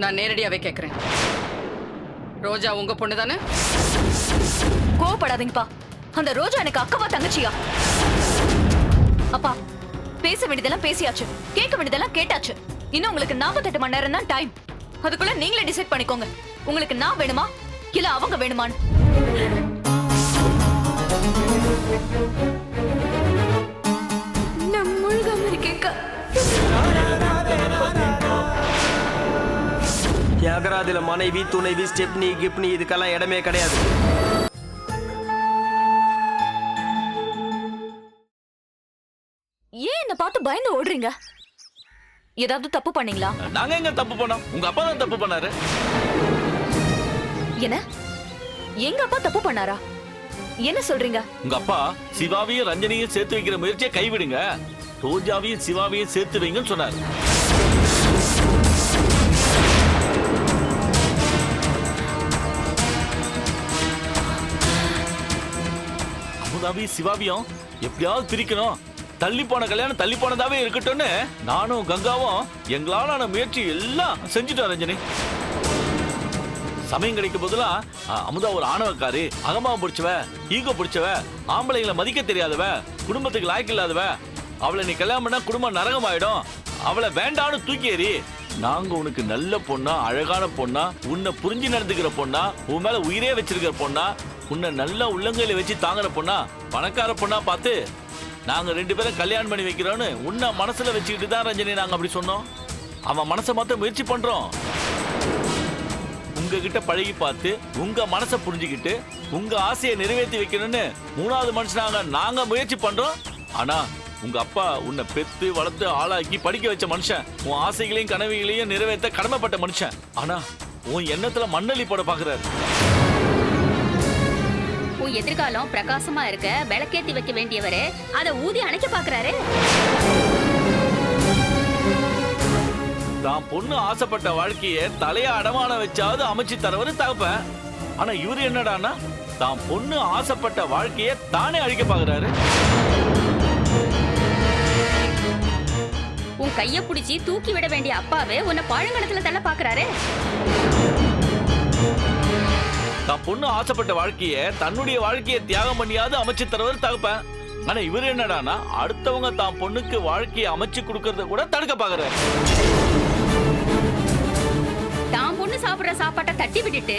நான் நேரடியாவே கேக்குறேன். ரோஜா உங்க பொண்ணு தானே? கோவப்படாதீங்கப்பா. அந்த ரோஜா எனக்கு அக்காவா தங்கச்சியா? அப்பா, பேச வேண்டியதெல்லாம் பேசியாச்சு, கேட்க வேண்டியதெல்லாம் கேட்டாச்சு. இன்னும் உங்களுக்கு 48 மணி நேரம் தான் டைம். அதுக்குள்ள நீங்களே டிசைட் பண்ணிக்கோங்க. உங்களுக்கு நான் வேணுமா இல்ல அவங்க வேணுமான்னு. நான் முழுகாம இருக்கேக்கா. யாகராதில மனைவி, துணைவி, ஸ்டெப்னி, கிப்னி இதுக்கெல்லாம் இடமே கிடையாது. ஏன் என்ன பார்த்து பயந்து ஓடுறீங்க? ஏதாவது தப்பு பண்ணீங்களா? நாங்க எங்க தப்பு பண்ணோம்? உங்க அப்பா தான் தப்பு பண்ணாரு. என்ன? எங்க அப்பா தப்பு பண்ணாரா? என்ன சொல்றீங்க? உங்க அப்பா சிவாவையும் ரஞ்சனியும் சேர்த்து வைக்கிற முயற்சியை கைவிடுங்க, ரோஜாவையும் சிவாவையும் சேர்த்து வைங்கன்னு சொன்னாரு. அமுதாவையும் சிவாவையும் எப்படியாவது பிரிக்கணும், தள்ளி போன கல்யாணம் தள்ளி போனதாவே இருக்கட்டும்னு நானும் கங்காவும் எங்களாலான முயற்சி எல்லாம் செஞ்சுட்டோம். ரஞ்சனி, சமயம் கிடைக்கும் போதெல்லாம் அமுதா ஒரு ஆணவக்காரி, அகமாவை பிடிச்சவ, ஈகோ பிடிச்சவ, ஆம்பளைங்களை மதிக்க தெரியாதவ, குடும்பத்துக்கு லாய்க்கு இல்லாதவ, அவளை நீ கல்யாணம் பண்ணா குடும்பம் நரகம் ஆயிடும், அவளை வேண்டான்னு தூக்கி எறி. நாங்க உனக்கு நல்ல பொண்ணா, அழகான பொண்ணா, உன்னை புரிஞ்சு நடந்துக்கிற பொண்ணா, உன் மேல உயிரே வச்சிருக்கிற பொண்ணா, உன்னை நல்ல உள்ளங்கையில வச்சு தாங்குற பொண்ணா, பணக்கார பொண்ணா பார்த்து நாங்க 2 பேரும் கல்யாணம் பண்ணி வைக்கிறோன்னு உன்னை மனசுல வச்சுக்கிட்டு தான் ரஞ்சனி நாங்க அப்படி சொன்னோம். அவன் மனசை மாத்த முயற்சி பண்றோம். உங்ககிட்ட பழகி பார்த்து உங்க மனசை புரிஞ்சுக்கிட்டு உங்க ஆசையை நிறைவேற்றி வைக்கணும்னு 3வது மனுஷனாக நாங்க முயற்சி பண்றோம். ஆனா உங்க அப்பா உன்னை பெத்து வளர்த்து ஆளாக்கி படிக்க வச்ச மனுஷன், உன் ஆசைகளையும் கனவுகளையும் நிறைவேற்ற கடமைப்பட்ட மனுஷன். ஆனா உன் எண்ணத்துல மண்ணள்ளி போட பாக்குறாரு. உன் எதிர்காலம் பிரகாசமா இருக்க விளக்கேத்தி வைக்க வேண்டியவரே அதை ஊதி அணைக்க பாக்குறாரு. தான் பொண்ணு ஆசைப்பட்ட வாழ்க்கையை தலைய அடமான வச்சாவது அமைச்சு தரவரு தகப்ப. ஆனா இவரு என்னடான்னா தான் பொண்ணு ஆசைப்பட்ட வாழ்க்கையை தானே அழிக்க பாக்குறாரு. உன் கைய புடிச்சு தூக்கி விட வேண்டிய அப்பாவே உன்னை பாழங்கணத்துல தள்ள பாக்குறாரு. தான் பொண்ணு ஆசைப்பட்ட வாழ்க்கையை தன்னுடைய வாழ்க்கையை தியாகம் பண்ணியாவது அமைச்சு தரவர் தகப்பேன். ஆனா இவர் என்னடானா அடுத்தவங்க தான் பொண்ணுக்கு வாழ்க்கையை அமைச்சு கொடுக்கறத கூட தடுக்க பாக்குறாரு. தான் பொண்ணு சாப்பிடுற சாப்பாட்டை தட்டி விட்டுட்டு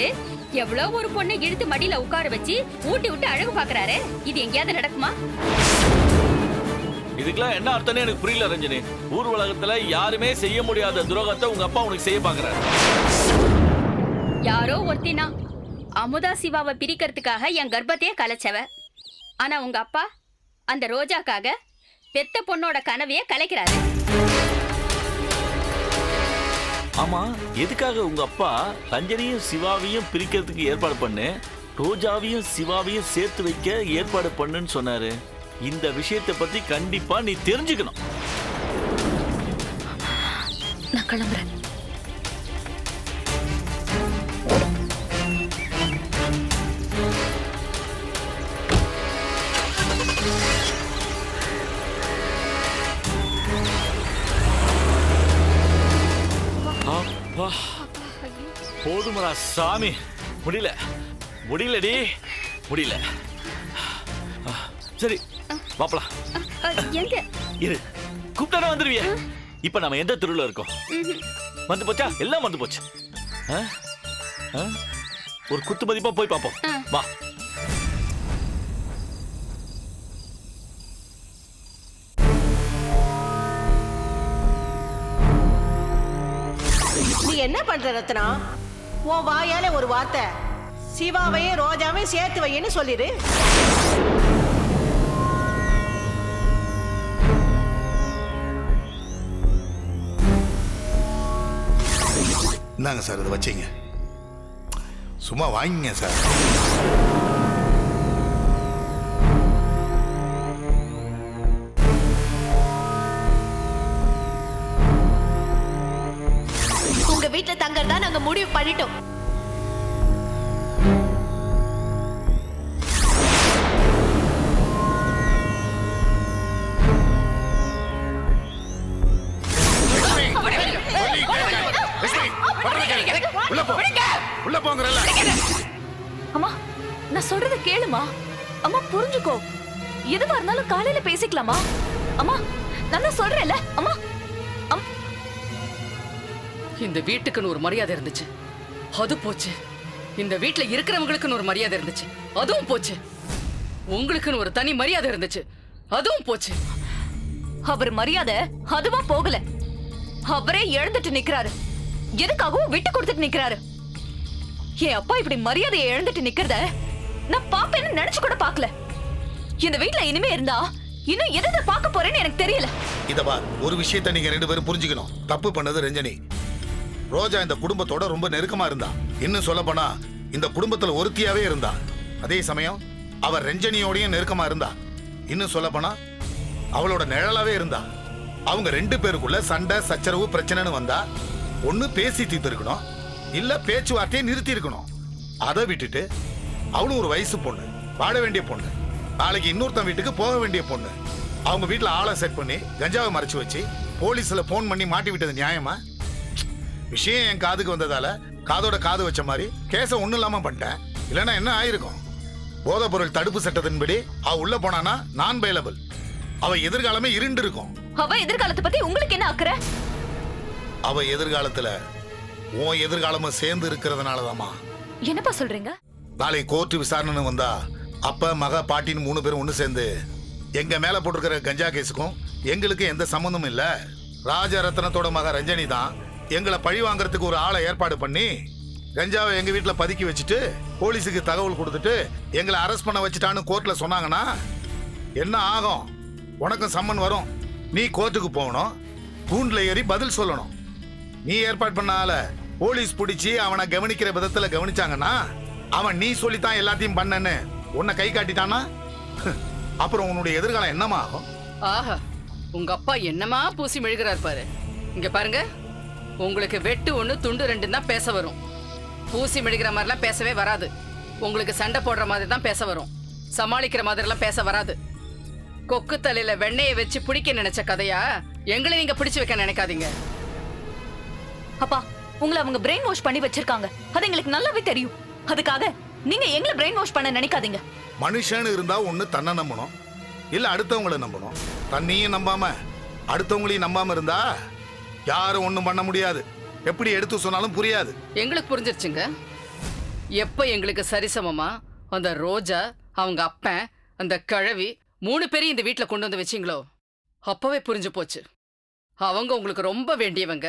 எவ்வளவு ஒரு பொண்ணை இழுத்து மடியில உட்கார வச்சு ஊட்டி விட்டு அழகு பாக்குறாரு. இது எங்கேயாவது நடக்குமா? இதுக்கெல்லாம் என்ன அர்த்தம்னு எனக்கு புரியல ரஞ்சனி. ஊர் உலகத்துல யாருமே செய்ய முடியாத துரோகத்தை உங்க அப்பா உனக்கு செய்ய பாக்குறாரு. யாரோ ஒருத்தினா அமுதா சிவாவை பிரிக்கிறதுக்காக என் கர்ப்பத்தையே கலைச்சவ. ஆனா உங்க அப்பா அந்த ரோஜாக்காக பெத்த பொண்ணோட கனவையே கலைக்கிறாரு. ஆமா, எதுக்காக உங்க அப்பா ரஞ்சனியும் சிவாவையும் பிரிக்கிறதுக்கு ஏற்பாடு பண்ணு, ரோஜாவையும் சிவாவையும் சேர்த்து வைக்க ஏற்பாடு பண்ணுன்னு சொன்னாரு? இந்த விஷயத்தை பத்தி கண்டிப்பா நீ தெரிஞ்சுக்கணும். நான் கிளம்புறேன். போதுமரா சாமி, முடியலடி முடியல. சரி பாப்பலாம். எங்க இரு, கூப்பிட்டா வந்துருவிய. இப்ப நம்ம எந்த தெருவுல இருக்கோம்? வந்து போச்சா? எல்லாம் வந்து போச்சு. ஒரு குத்து மதிப்பா போய் பாப்போம். வா. நீ என்ன பண்ற ரத்னா? உன் வாயால ஒரு வார்த்தை சிவாவையும் ரோஜாவையும் சேர்த்து வைன்னு சொல்லிடு. இந்தாங்க சார், இதை வச்சிங்க. சும்மா வாங்கிங்க சார். உங்க வீட்டுல தங்கறதா நாங்க முடிவு பண்ணிட்டோம். உள்ள போ உள்ள போங்கறல. அம்மா நான் சொல்றத கேளுமா. அம்மா புரிஞ்சுக்கோ. எதுவா இருந்தாலும் காலையில பேசிக்கலாமா. அம்மா நான் தான் சொல்றேன்ல. அம்மா இந்த வீட்டுக்குன்னு ஒரு மரியாதை இருந்துச்சு, அது போச்சு. இந்த வீட்டுல இருக்கிறவங்களுக்குன்னு ஒரு மரியாதை இருந்துச்சு, அதுவும் போச்சு. உங்களுக்குன்னு ஒரு தனி மரியாதை இருந்துச்சு, அதுவும் போச்சு. அவர் மரியாதை அதுவா போகல, அவரே எழுந்துட்டு நிக்கிறாரு. எதுக்காகவும் விட்டு கொடுத்துட்டு நிக்கிறாரு. என் அப்பா இப்படி மரியாதையை எழுந்துட்டு நிக்கிறத நான் பாப்பேன்னு நினைச்சு கூட பாக்கல. இந்த வீட்டுல இனிமே இருந்தா இன்னும் எதை பார்க்க போறேன்னு எனக்கு தெரியல. இத பார், ஒரு விஷயத்தை நீங்க ரெண்டு பேரும் புரிஞ்சுக்கணும். தப்பு பண்ணது ரஞ்சனி. ரோஜா இந்த குடும்பத்தோட ரொம்ப நெருக்கமா இருந்தா. இன்னும் சொல்ல போனா இந்த குடும்பத்துல ஒருத்தியாவே இருந்தா. அதே சமயம் அவர் ரஞ்சனியோடயும் நெருக்கமா இருந்தா. இன்னும் சொல்ல போனா அவளோட நிழலாவே இருந்தா. அவங்க ரெண்டு பேருக்குள்ள சண்டை சச்சரவு பிரச்சனைன்னு வந்தா ஒண்ணு பேசி தீர்த்து இருக்கணும், இல்ல பேச்சுவார்த்தையை நிறுத்தி இருக்கணும். அதை விட்டுட்டு அவளும் ஒரு வயசு பொண்ணு, வாழ வேண்டிய பொண்ணு, நாளைக்கு இன்னொருத்தன் வீட்டுக்கு போக வேண்டிய பொண்ணு. அவங்க வீட்டுல ஆளை செட் பண்ணி கஞ்சாவை மறைச்சு வச்சு போலீஸ்ல போன் பண்ணி மாட்டி விட்டது நியாயமா? விஷயம் என் காதுக்கு வந்ததால காதோட காது வச்ச மாதிரி கேஸ ஒண்ணும் இல்லாம பண்ணிட்டேன். இல்லைன்னா என்ன ஆயிருக்கும்? போதைப் பொருள் தடுப்பு சட்டத்தின்படி அவ உள்ள போனானா நான் பைலபிள். அவ எதிர்காலமே இருண்டு இருக்கும். அவ எதிர்காலத்தை பத்தி உங்களுக்கு என்ன அக்கறை? அவ எதிர்காலத்துல உன் எதிர்காலமும் சேர்ந்து இருக்கிறதுனாலதாமா. என்னப்பா சொல்றீங்க? நாளை கோர்ட்டு விசாரணை வந்தா அப்ப மக பாட்டின்னு 3 பேரும் ஒண்ணு சேர்ந்து எங்க மேல போட்டிருக்கிற கஞ்சா கேஸுக்கும் எங்களுக்கு எந்த சம்பந்தமும் இல்ல. ராஜரத்னத்தோட மக ரஞ்சனி தான் எங்களை பழி வாங்கறதுக்கு ஒரு ஆளை ஏற்பாடு பண்ணி கஞ்சாவை எங்க வீட்டுல பதுக்கி வச்சுட்டு போலீஸுக்கு தகவல் கொடுத்துட்டு எங்களை அரெஸ்ட் பண்ண வச்சுட்டான்னு கோர்ட்ல சொன்னாங்கன்னா என்ன ஆகும்? உனக்கும் சம்மன் வரும். நீ கோர்ட்டுக்கு போகணும், கூண்டுல ஏறி பதில் சொல்லணும். நீ ஏற்பாடு பண்ண ஆள போலீஸ் பிடிச்சி அவனை கவனிக்கிற விதத்துல கவனிச்சாங்கன்னா அவன் நீ சொல்லித்தான் எல்லாத்தையும் பண்ணன்னு உன்னை கை காட்டிட்டானா அப்புறம் உன்னுடைய எதிர்காலம் என்னமா ஆகும்? ஆஹா, உங்க அப்பா என்னமா பூசி மெழுகிறார் பாரு. இங்க பாருங்க, உங்களுக்கு வெட்டு ஒண்ணு துண்டு 2 தான் பேச வரும். பூசி மெழுகிற மாதிரிலாம் பேசவே வராது. உங்களுக்கு சண்டை போடுற மாதிரி தான் பேச வரும். சமாளிக்கிற மாதிரிலாம் பேச வராது. கொக்கு தலையில வெண்ணெயை வச்சு பிடிக்க நினைச்ச கதையா எங்களை நீங்க பிடிச்சு வைக்க நினைக்காதீங்க. அப்பா உங்களை அவங்க பிரெயின் வாஷ் பண்ணி வச்சிருக்காங்க, அது எங்களுக்கு நல்லாவே தெரியும். அதுக்காக நீங்க எங்களை பிரெயின் வாஷ் பண்ண நினைக்காதீங்க. மனுஷன்னு இருந்தா ஒண்ணு தன்னை நம்பணும், இல்ல அடுத்தவங்களை நம்பணும். தன்னையும் நம்பாம அடுத்தவங்களையும் நம்பாம இருந்தா யாரும் ஒண்ணும் பண்ண முடியாது. எப்படி எடுத்து சொன்னாலும் புரியாது. எங்களுக்கு புரிஞ்சிருச்சுங்க. எப்ப எங்களுக்கு சரிசமமா அந்த ரோஜா, அவங்க அப்பன், அந்த கிழவி 3 பேரையும் இந்த வீட்டுல கொண்டு வந்து வச்சிங்களோ அப்பவே புரிஞ்சு போச்சு. அவங்க உங்களுக்கு ரொம்ப வேண்டியவங்க,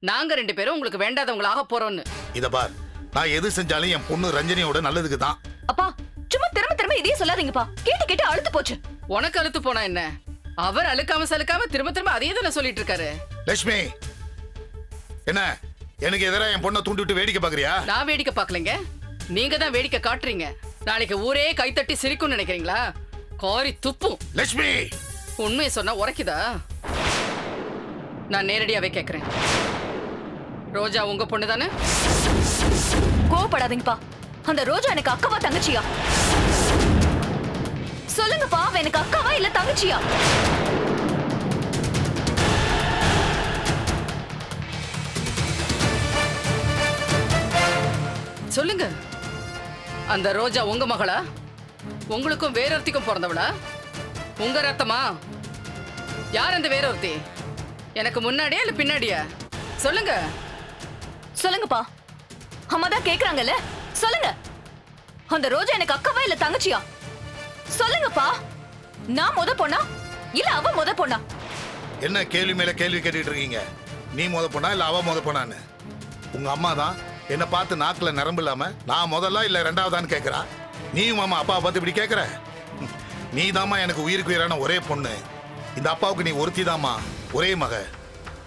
நாங்க 2 பேரும் உங்களுக்கு வேண்டாதவங்களாக போறோம்னு. இத பார், நான் எது செஞ்சாலும் என் பொண்ணு ரஞ்சனியோட நல்லதுக்கு தான். அப்பா சும்மா திரும்ப திரும்ப இதையே சொல்லாதீங்கப்பா. கேட்டு கேட்டு அழுத்து போச்சு. உனக்கு அழுத்து போனா என்ன? அவர் அழுக்காம சலுக்காம திரும்ப திரும்ப அதையே தானே சொல்லிட்டு இருக்காரு. லட்சுமி, என்ன எனக்கு எதிராக என் பொண்ணை தூண்டி விட்டு வேடிக்கை பாக்குறியா? நான் வேடிக்கை பார்க்கலைங்க, நீங்க தான் வேடிக்கை காட்டுறீங்க. நாளைக்கு ஊரே கைத்தட்டி சிரிக்கும்னு நினைக்கிறீங்களா? காரி துப்பும். லட்சுமி, உண்மையை சொன்னா உரைக்குதா? நான் நேரடியாவே கேக்குறேன், ரோஜா உங்க பொண்ணு தானே? கோவப்படாதீங்கப்பா. அந்த ரோஜா எனக்கு அக்காவா தங்கச்சியா? சொல்லுங்கப்பா, அவ எனக்கு அக்காவா இல்ல தங்கச்சியா? சொல்லுங்க. அந்த ரோஜா உங்க மகளா? உங்களுக்கும் வேறொருத்திக்கும் பிறந்தவளா? உங்க ரத்தமா? யார் அந்த வேறொருத்தி? எனக்கு முன்னாடியா இல்ல பின்னாடியா? சொல்லுங்க. சொல்லுங்கப்பா, அம்மா தான் கேக்குறாங்கல்ல, சொல்லுங்க. அந்த ரோஜா எனக்கு அக்காவா இல்ல தங்கச்சியா? சொல்லுங்கப்பா. நான் முத பொண்ணா இல்ல அவ முத பொண்ணா? என்ன கேள்வி மேல கேள்வி கேட்டுட்டு இருக்கீங்க? நீ முத பொண்ணா இல்ல அவ முத பொண்ணான்னு? உங்க அம்மா தான் என்ன பார்த்து நாக்குல நரம்பு இல்லாம நான் முதல்ல இல்ல ரெண்டாவதான்னு கேக்குறா. நீயும் மாமா அப்பாவை பார்த்து இப்படி கேக்குற? நீ தாமா எனக்கு உயிருக்கு உயிரான ஒரே பொண்ணு. இந்த அப்பாவுக்கு நீ ஒருத்தி தாமா ஒரே மக.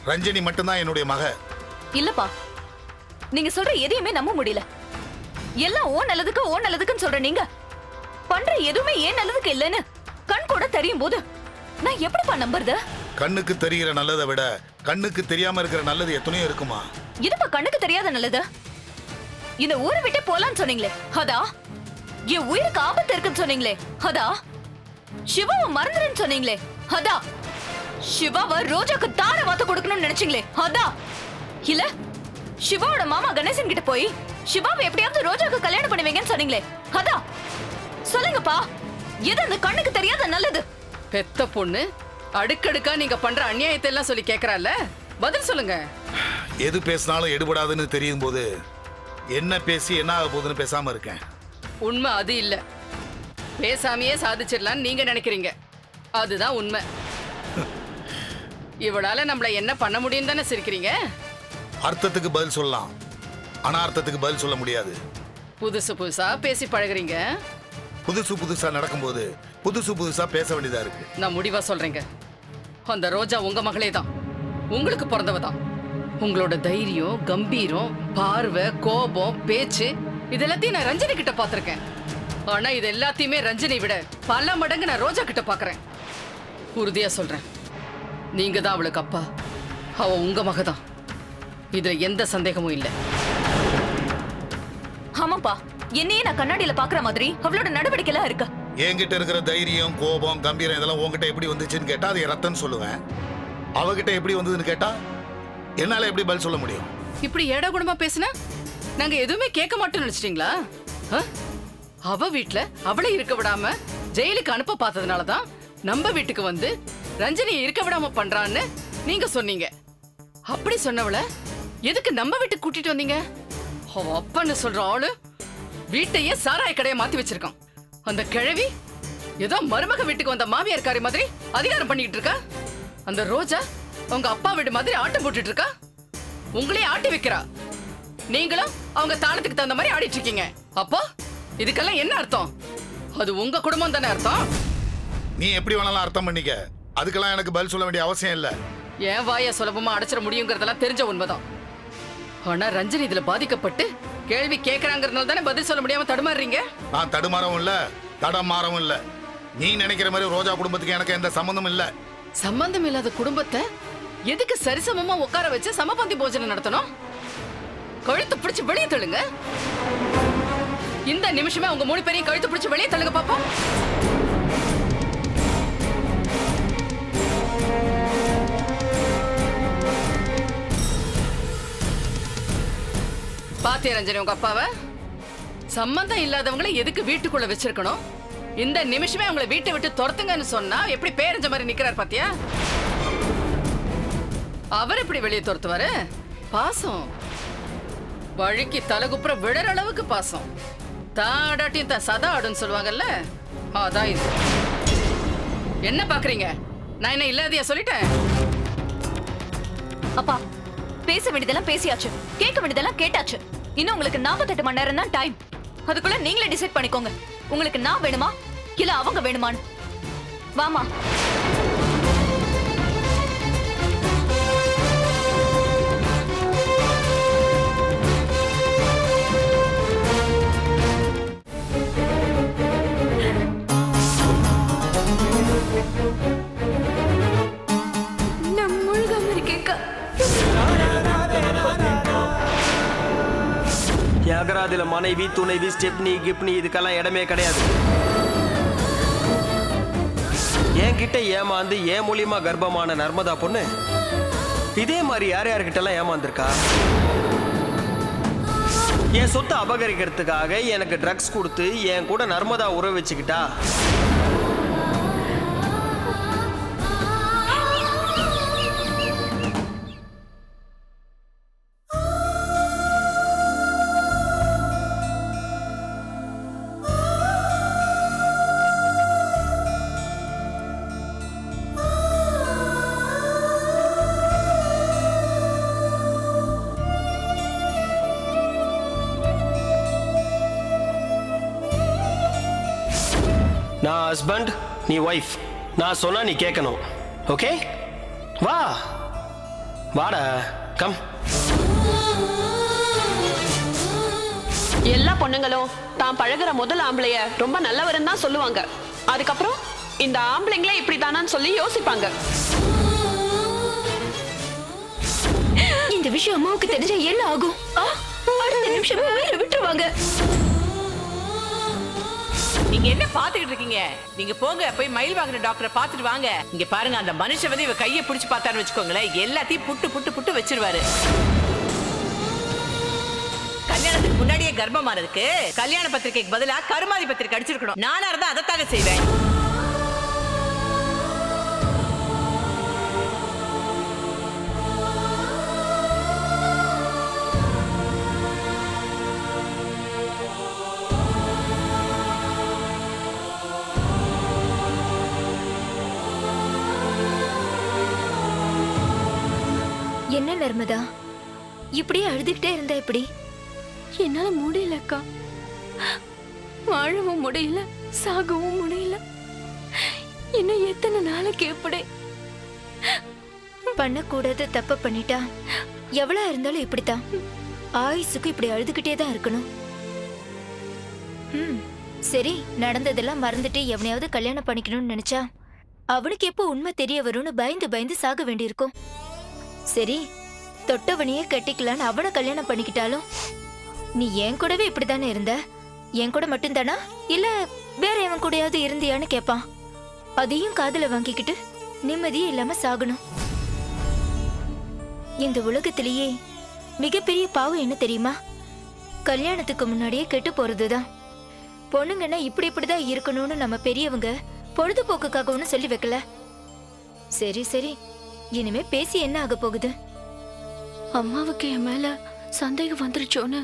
ரஞ்சனி மட்டும்தான் என்னுடைய மக. இல்லப்பா, நீங்க சொல்ற எதையுமே நம்ப முடியல. எல்லாம் ஓ நல்லதுக்கு ஓ நல்லதுக்குன்னு சொல்ற நீங்க பண்ற எதுவுமே ஏன் நல்லதுக்கு இல்லைன்னு கண் கூட தெரியும் போது நான் எப்படிப்பா நம்புறது? கண்ணுக்கு தெரிகிற நல்லதை விட கண்ணுக்கு தெரியாம இருக்கிற நல்லது எத்தனையோ இருக்குமா. இதுப்பா கண்ணுக்கு தெரியாத நல்லது? இந்த ஊரை விட்டு போலான்னு சொன்னீங்களே, அதா? என் உயிருக்கு ஆபத்து இருக்குன்னு சொன்னீங்களே, அதா? சிவாவை மறந்துருன்னு சொன்னீங்களே, அதா? சிவாவை ரோஜாக்கு தார வாத்து கொடுக்கணும்னு நினைச்சீங்களே, அதா? இல்ல சிவாவோட மாமா கணேசன் கிட்ட போய் சிவாவை எப்படியாவது ரோஜாக்கு கல்யாணம் பண்ணுவீங்கன்னு சொன்னீங்களே, அதான் சொல்லுங்கப்பா. எது அந்த கண்ணுக்கு தெரியாத நல்லது? பெத்த பொண்ணு அடுக்கடுக்கா நீங்க பண்ற அநியாயத்தை எல்லாம் சொல்லி கேக்குறால, பதில் சொல்லுங்க. எது பேசினாலும் எடுபடாதுன்னு தெரியும் போது என்ன பேசி என்ன ஆக போகுதுன்னு பேசாம இருக்கேன். உண்மை அது இல்ல. பேசாமையே சாதிச்சிடலான்னு நீங்க நினைக்கிறீங்க, அதுதான் உண்மை. இவளால நம்மள என்ன பண்ண முடியும் தானே சிரிக்கிறீங்க? அர்த்தத்துக்கு பதில் சொல்லலாம், அனார்த்தத்துக்கு பதில் சொல்ல முடியாது. புதுசு புதுசா பேசி பழகுறீங்க. புதுசு புதுசா நடக்கும்போது புதுசு புதுசா பேச வேண்டியதா இருக்கு. நான் முடிவா சொல்றேங்க, அந்த ரோஜா உங்க மகளே தான், உங்களுக்கு பிறந்தவ தான். உங்களோட தைரியம், கம்பீரம், பார்வை, கோபம், பேச்சு இது எல்லாத்தையும் நான் ரஞ்சனி கிட்ட பாத்திருக்கேன். ஆனா இது எல்லாத்தையுமே ரஞ்சனி விட பல மடங்கு நான் ரோஜா கிட்ட பாக்குறேன். உறுதியா சொல்றேன், நீங்க தான் அவளுக்கு அப்பா, அவ உங்க மகதான். இதுல எந்த சந்தேகமும் இல்லை. ஆமாப்பா, என்னையே நான் கண்ணாடியில பாக்குற மாதிரி அவளோட நடவடிக்கைலாம் இருக்கு. என்கிட்ட இருக்கிற தைரியம், கோபம், கம்பீரம் இதெல்லாம் உங்ககிட்ட எப்படி வந்துச்சுன்னு கேட்டா அது ரத்தம்னு சொல்லுவேன். அவகிட்ட எப்படி வந்ததுன்னு கேட்டா என்னால எப்படி பதில் சொல்ல முடியும்? இப்படி ஏடா குணமா பேசினா நாங்க எதுவுமே கேட்க மாட்டோம்னு நினைச்சிட்டீங்களா? அவ வீட்டுல அவளை இருக்க விடாம ஜெயிலுக்கு அனுப்ப பார்த்ததுனாலதான் நம்ம வீட்டுக்கு வந்து ரஞ்சனியை இருக்க விடாம பண்றான்னு நீங்க சொன்னீங்க. அப்படி சொன்னவள எதுக்கு நம்ம வீட்டுக்கு கூட்டிட்டு வந்தீங்க? அவ அப்பன்னு சொல்ற ஆளு வீட்டையே சாராய கடையை மாத்தி வச்சிருக்கான். அந்த கிழவி ஏதோ மருமக வீட்டுக்கு வந்த மாமியார்காரி மாதிரி அதிகாரம் பண்ணிட்டு இருக்கா. அந்த ரோஜா அவங்க அப்பா வீடு மாதிரி ஆட்டம் போட்டுட்டு இருக்கா. உங்களே ஆட்டி வைக்கிறா. நீங்களும் அவங்க தாளத்துக்கு தகுந்த மாதிரி ஆடிட்டு இருக்கீங்க. அப்போ இதுக்கெல்லாம் என்ன அர்த்தம்? அது உங்க குடும்பம் தானே அர்த்தம். நீ எப்படி வேணாலும் அர்த்தம் பண்ணிக்க, அதுக்கெல்லாம் எனக்கு பதில் சொல்ல வேண்டிய அவசியம் இல்ல. ஏன் வாய சுலபமா அடைச்சிட முடியுங்கிறதெல்லாம் தெரிஞ்ச உண்மைதான். ஆனா ரஞ்சனி இதுல பாதிக்கப்பட்டு கேள்வி கேட்கறாங்கிறதுனால தானே பதில் சொல்ல முடியாம தடுமாறுறீங்க. நான் தடுமாறவும் இல்ல, தடம் மாறவும் இல்ல. நீ நினைக்கிற மாதிரி ரோஜா குடும்பத்துக்கு எனக்கு எந்த சம்பந்தமும் இல்ல. சம்பந்தம் இல்லாத குடும்பத்தை எதுக்கு சரிசமமா உட்கார வச்சு சமபந்தி போஜனம் நடத்தணும்? கழுத்து பிடிச்சு வெளியே தள்ளுங்க. இந்த நிமிஷமே உங்க 3 பேரையும் கழுத்து பிடிச்சு வெளியே தள்ளுங்க பாப்போம். பாத்தியா ரஞ்சனி உங்க அப்பாவை? சம்பந்தம் இல்லாதவங்களை எதுக்கு வீட்டுக்குள்ள வச்சிருக்கணும்? இந்த நிமிஷமே அவங்களை வீட்டை விட்டு துரத்துங்கன்னு சொன்னா எப்படி பேரஞ்ச மாதிரி நிக்கிறார் பாத்தியா? அவர் எப்படி வெளியே துரத்துவாரு? பாசம் வழுக்கி தலகுப்புற விழற அளவுக்கு பாசம். தாடாட்டியும் தான் சதா ஆடுன்னு சொல்லுவாங்கல்ல, அதான் இது. என்ன பாக்குறீங்க? நான் என்ன இல்லாதையா சொல்லிட்டேன்? அப்பா, பேச வேண்டியதெல்லாம் பேசியாச்சு, கேட்க வேண்டியதெல்லாம் கேட்டாச்சு. இன்னும் உங்களுக்கு 48 மணி நேரம் தான் டைம். அதுக்குள்ள நீங்களே டிசைட் பண்ணிக்கோங்க, உங்களுக்கு நான் வேணுமா இல்ல அவங்க வேணுமான்னு. வாமா. அகராதில மனைவி, துணைவி, ஸ்டெப்னி, கிப்னி இதுக்கெல்லாம் இடமே கிடையாது. என்கிட்ட ஏமாந்து என் மூலியமா கர்ப்பமான நர்மதா பொண்ணு இதே மாதிரி யார் யார்கிட்டலாம் ஏமாந்துருக்கா? என் சொத்தை அபகரிக்கிறதுக்காக எனக்கு ட்ரக்ஸ் கொடுத்து என் கூட நர்மதா உறவு வச்சுக்கிட்டா. நான் ஹஸ்பண்ட், நீ ஒய்ஃப். நான் சொன்னா நீ கேட்கணும். ஓகே? வா வாடா, கம். எல்லா பொண்ணுங்களும் தான் பழகுற முதல் ஆம்பளைய ரொம்ப நல்லவருன்னு தான் சொல்லுவாங்க. அதுக்கப்புறம் இந்த ஆம்பளைங்களே இப்படி தானான்னு சொல்லி யோசிப்பாங்க. இந்த விஷயம் அம்மாவுக்கு தெரிஞ்சா என்ன ஆகும்? அடுத்த நிமிஷமே உயிரை விட்டுருவாங்க. நீங்க என்ன பாத்துக்கிட்டு இருக்கீங்க? நீங்க போங்க, போய் மயில் வாங்குற டாக்டரை பாத்துட்டு வாங்க. இங்க பாருங்க, அந்த மனுஷன் வந்து இவ கையை பிடிச்சு பார்த்தான்னு வச்சுக்கோங்களேன், எல்லாத்தையும் புட்டு புட்டு புட்டு வச்சிருவாரு. கர்ப்பமானதுக்கு கல்யாண பத்திரிகைக்கு பதிலா கருமாதி பத்திரிகை அடிச்சிருக்கணும். நானா இருந்தா அதைத்தாங்க செய்வேன். என்ன நர்மதா, இப்படியே அழுதுகிட்டே இருந்தா எப்படி? என்னால முடியலக்கா. வாழவும் முடியல, சாகவும் முடியல. இன்னும் எத்தனை நாளைக்கு எப்படி? பண்ணக்கூடாத தப்ப பண்ணிட்டா எவ்வளவு இருந்தாலும் இப்படித்தான். ஆயுசுக்கு இப்படி அழுதுகிட்டே தான் இருக்கணும். சரி, நடந்ததெல்லாம் மறந்துட்டு எவனையாவது கல்யாணம் பண்ணிக்கணும்னு நினைச்சா அவனுக்கு எப்போ உண்மை தெரிய வரும்னு பயந்து பயந்து சாக வேண்டியிருக்கும். சரி, தொட்டவனையே கட்டிக்கலான்னு அவனை கல்யாணம் பண்ணிக்கிட்டாலும் நீ என் கூடவே இப்படித்தானே இருந்த? என் கூட மட்டும்தானா இல்ல வேற எவன் கூடயாவது இருந்தியான்னு கேட்பான். அதையும் காதுல வாங்கிக்கிட்டு நிம்மதியே இல்லாம சாகணும். இந்த உலகத்திலேயே மிகப்பெரிய பாவம் என்ன தெரியுமா? கல்யாணத்துக்கு முன்னாடியே கெட்டு போறதுதான். பொண்ணுங்கன்னா இப்படிதான் இருக்கணும்னு நம்ம பெரியவங்க பொழுதுபோக்குக்காக ஒன்னும் சொல்லி வைக்கல. சரி சரி, இனிமே பேசி என்ன ஆக போகுது? அம்மாவுக்கு என் மேல சந்தேகம் வந்துருச்சோன்னு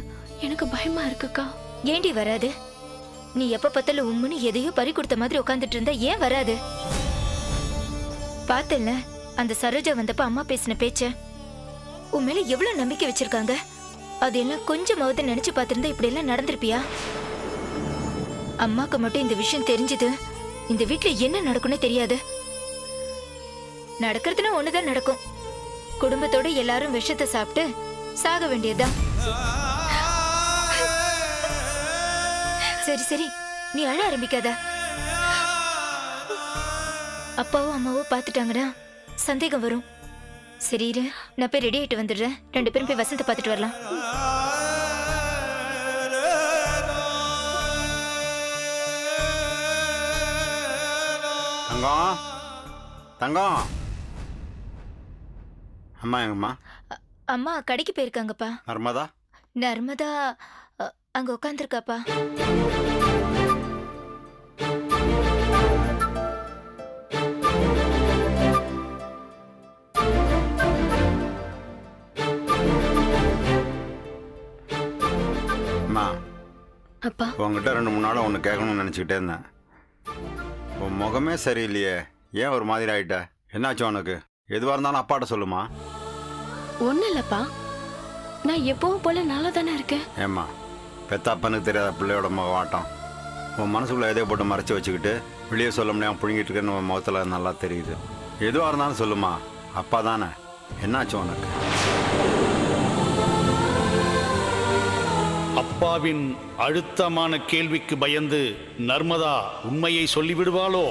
எனக்கு பயமா இருக்குக்கா. ஏண்டி வராது? நீ எப்ப பார்த்தாலும் உம்முன்னு எதையோ பறி கொடுத்த மாதிரி உட்காந்துட்டு இருந்தா ஏன் வராது? பார்த்தல அந்த சரோஜா வந்தப்ப அம்மா பேசின பேச்ச, உன் மேல எவ்வளவு நம்பிக்கை வச்சிருக்காங்க. அதெல்லாம் கொஞ்சமாவது நினைச்சு பார்த்திருந்தா இப்படி எல்லாம் நடந்திருப்பியா? அம்மாக்கு மட்டும் இந்த விஷயம் தெரிஞ்சது இந்த வீட்டுல என்ன நடக்கும்னு தெரியாது. நடக்கிறதுனா ஒண்ணுதான் நடக்கும். குடும்பத்தோட எல்லாரும் விஷத்தை சாப்பிட்டு சாக வேண்டியதுதான். சரி சரி, நீ அழ ஆரம்பிக்காத. அப்பாவும் அம்மாவும் பாத்துட்டாங்கன்னா சந்தேகம் வரும். சரி இரு, நான் போய் ரெடி ஆயிட்டு வந்துடுறேன். 2 பேரும் போய் வசந்த பாத்துட்டு வரலாம். தங்கம், தங்கம். அம்மா எங்கம்மா? அம்மா கடைக்கு போயிருக்காங்கப்பா. நர்மதா? நர்மதா அங்க உட்காந்துருக்காப்பா. அம்மா, அப்பா, உங்ககிட்ட 2-3 நாளாக ஒன்று கேட்கணும்னு நினச்சிக்கிட்டே இருந்தேன். உன் முகமே சரியில்லையே, ஏன் ஒரு மாதிரி ஆயிட்ட? என்னாச்சு உனக்கு? எதுவாக இருந்தாலும் அப்பாட்ட சொல்லுமா. ஒன்றும் இல்லைப்பா, நான் எப்பவும் போல நல்லா தானே இருக்கேன். ஏம்மா, பெத்த அப்பனுக்கு தெரியாத பிள்ளையோட முகவாட்டம் உன் மனசுக்குள்ளே எதையோ போட்டு மறைச்சி வச்சுக்கிட்டு வெளியே சொல்ல முடியாமல் புழுங்கிட்டு இருக்கேன்னு உன் முகத்தில் நல்லா தெரியுது. எதுவாக இருந்தாலும் சொல்லுமா, அப்பா தானே. என்னாச்சு உனக்கு? அப்பாவின் அழுத்தமான கேள்விக்கு பயந்து நர்மதா உண்மையை சொல்லிவிடுவாளோ?